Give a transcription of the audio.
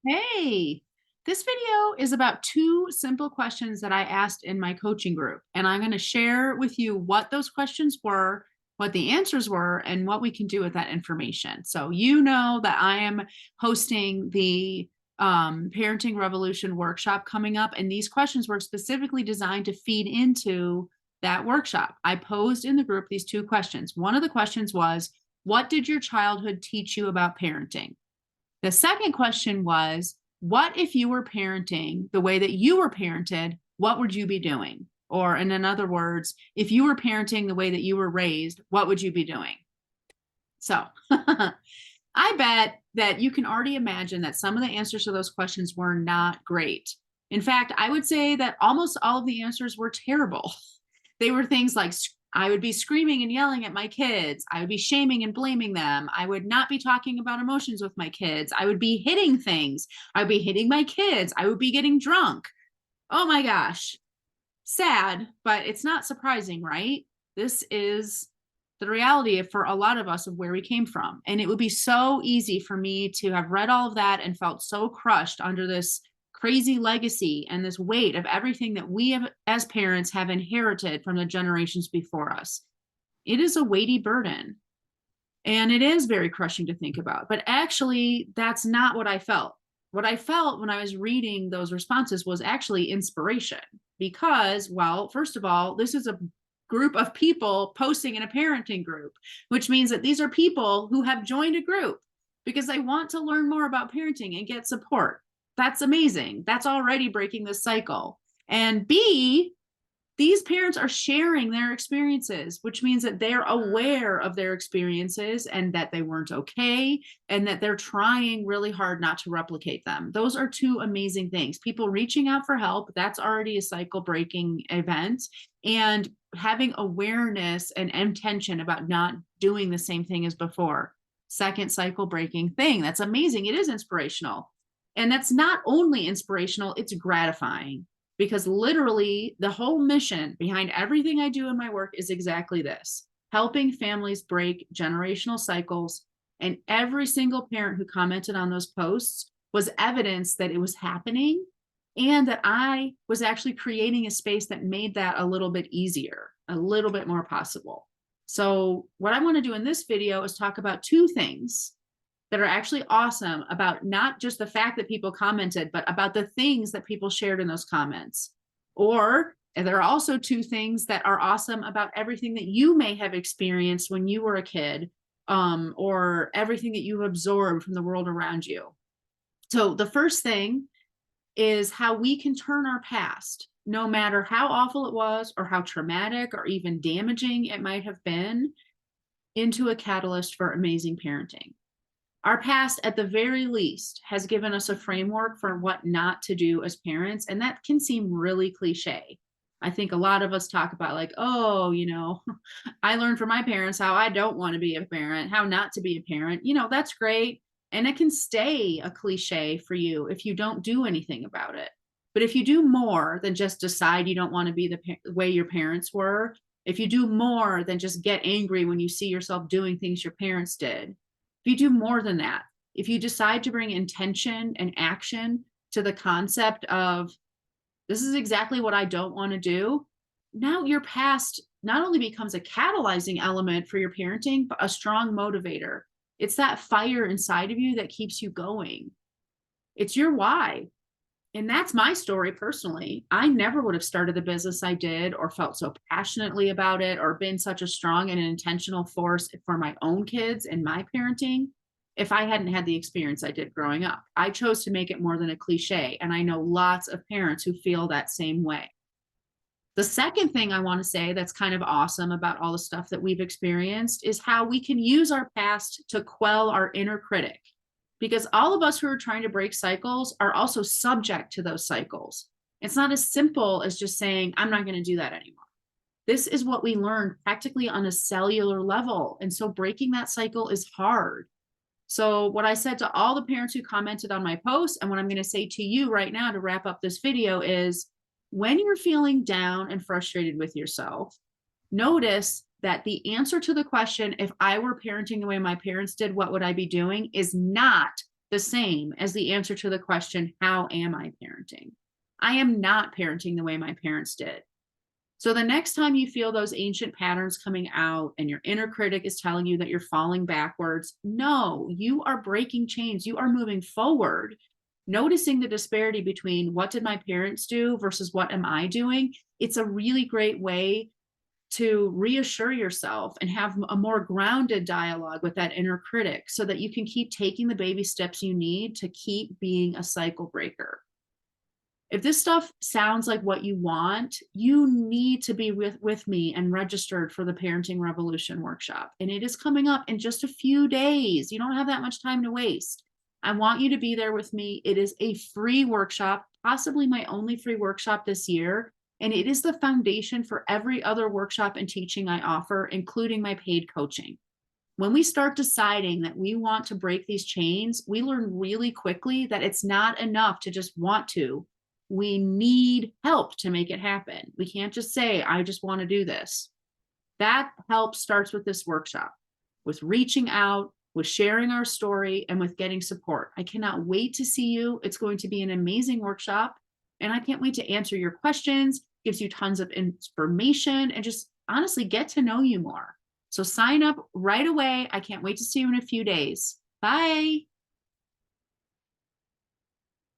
Hey, this video is about two simple questions that I asked in my coaching group, and I'm going to share with you what those questions were, what the answers were, and what we can do with that information. So, you know that I am hosting the Parenting Revolution workshop coming up, and these questions were specifically designed to feed into that workshop. I posed in the group these two questions. One of the questions was, what did your childhood teach you about parenting? The second question was, what if you were parenting the way that you were parented? What would you be doing? Or, in other words, if you were parenting the way that you were raised, what would you be doing? So, I bet that you can already imagine that some of the answers to those questions were not great. In fact, I would say that almost all of the answers were terrible. They were things like, I would be screaming and yelling at my kids. I would be shaming and blaming them. I would not be talking about emotions with my kids. I would be hitting things. I would be hitting my kids. I would be getting drunk. Oh my gosh. Sad, but it's not surprising, right? This is the reality for a lot of us of where we came from. And it would be so easy for me to have read all of that and felt so crushed under this crazy legacy and this weight of everything that we have, as parents, have inherited from the generations before us. It is a weighty burden. And it is very crushing to think about. But actually, that's not what I felt. What I felt when I was reading those responses was actually inspiration because, well, first of all, this is a group of people posting in a parenting group, which means that these are people who have joined a group because they want to learn more about parenting and get support. That's amazing. That's already breaking the cycle. And B, these parents are sharing their experiences, which means that they're aware of their experiences and that they weren't okay and that they're trying really hard not to replicate them. Those are two amazing things. People reaching out for help, that's already a cycle breaking event. And having awareness and intention about not doing the same thing as before. Second cycle breaking thing. That's amazing. It is inspirational. And that's not only inspirational, it's gratifying because literally the whole mission behind everything I do in my work is exactly this: helping families break generational cycles. And every single parent who commented on those posts was evidence that it was happening and that I was actually creating a space that made that a little bit easier, a little bit more possible. So what I want to do in this video is talk about two things that are actually awesome about not just the fact that people commented, but about the things that people shared in those comments. Or there are also two things that are awesome about everything that you may have experienced when you were a kid, or everything that you've absorbed from the world around you. So the first thing is how we can turn our past, no matter how awful it was or how traumatic or even damaging it might have been, into a catalyst for amazing parenting. Our past, at the very least, has given us a framework for what not to do as parents, and that can seem really cliche. I think a lot of us talk about, like, oh, I learned from my parents how I don't want to be a parent, how not to be a parent. That's great. And it can stay a cliche for you if you don't do anything about it. But if you do more than just decide you don't want to be the way your parents were, if you do more than just get angry when you see yourself doing things your parents did, if you do more than that, if you decide to bring intention and action to the concept of this is exactly what I don't want to do, now your past not only becomes a catalyzing element for your parenting, but a strong motivator. It's that fire inside of you that keeps you going. It's your why. And that's my story personally. I never would have started the business I did or felt so passionately about it or been such a strong and intentional force for my own kids and my parenting if I hadn't had the experience I did growing up. I chose to make it more than a cliche, and I know lots of parents who feel that same way. The second thing I want to say that's kind of awesome about all the stuff that we've experienced is how we can use our past to quell our inner critic. Because all of us who are trying to break cycles are also subject to those cycles. It's not as simple as just saying, I'm not going to do that anymore. This is what we learned practically on a cellular level. And so breaking that cycle is hard. So what I said to all the parents who commented on my post, and what I'm going to say to you right now to wrap up this video is, when you're feeling down and frustrated with yourself, notice that the answer to the question, if I were parenting the way my parents did, what would I be doing, is not the same as the answer to the question, how am I parenting? I am not parenting the way my parents did. So the next time you feel those ancient patterns coming out and your inner critic is telling you that you're falling backwards, no, you are breaking chains. You are moving forward. Noticing the disparity between what did my parents do versus what am I doing? It's a really great way to reassure yourself and have a more grounded dialogue with that inner critic so that you can keep taking the baby steps you need to keep being a cycle breaker. If this stuff sounds like what you want, you need to be with me and registered for the Parenting Revolution workshop. And it is coming up in just a few days. You don't have that much time to waste. I want you to be there with me. It is a free workshop, possibly my only free workshop this year. And it is the foundation for every other workshop and teaching I offer, including my paid coaching. When we start deciding that we want to break these chains, we learn really quickly that it's not enough to just want to. We need help to make it happen. We can't just say, I just want to do this. That help starts with this workshop, with reaching out, with sharing our story, and with getting support. I cannot wait to see you. It's going to be an amazing workshop. And I can't wait to answer your questions, gives you tons of information, and just honestly get to know you more. So sign up right away. I can't wait to see you in a few days. Bye.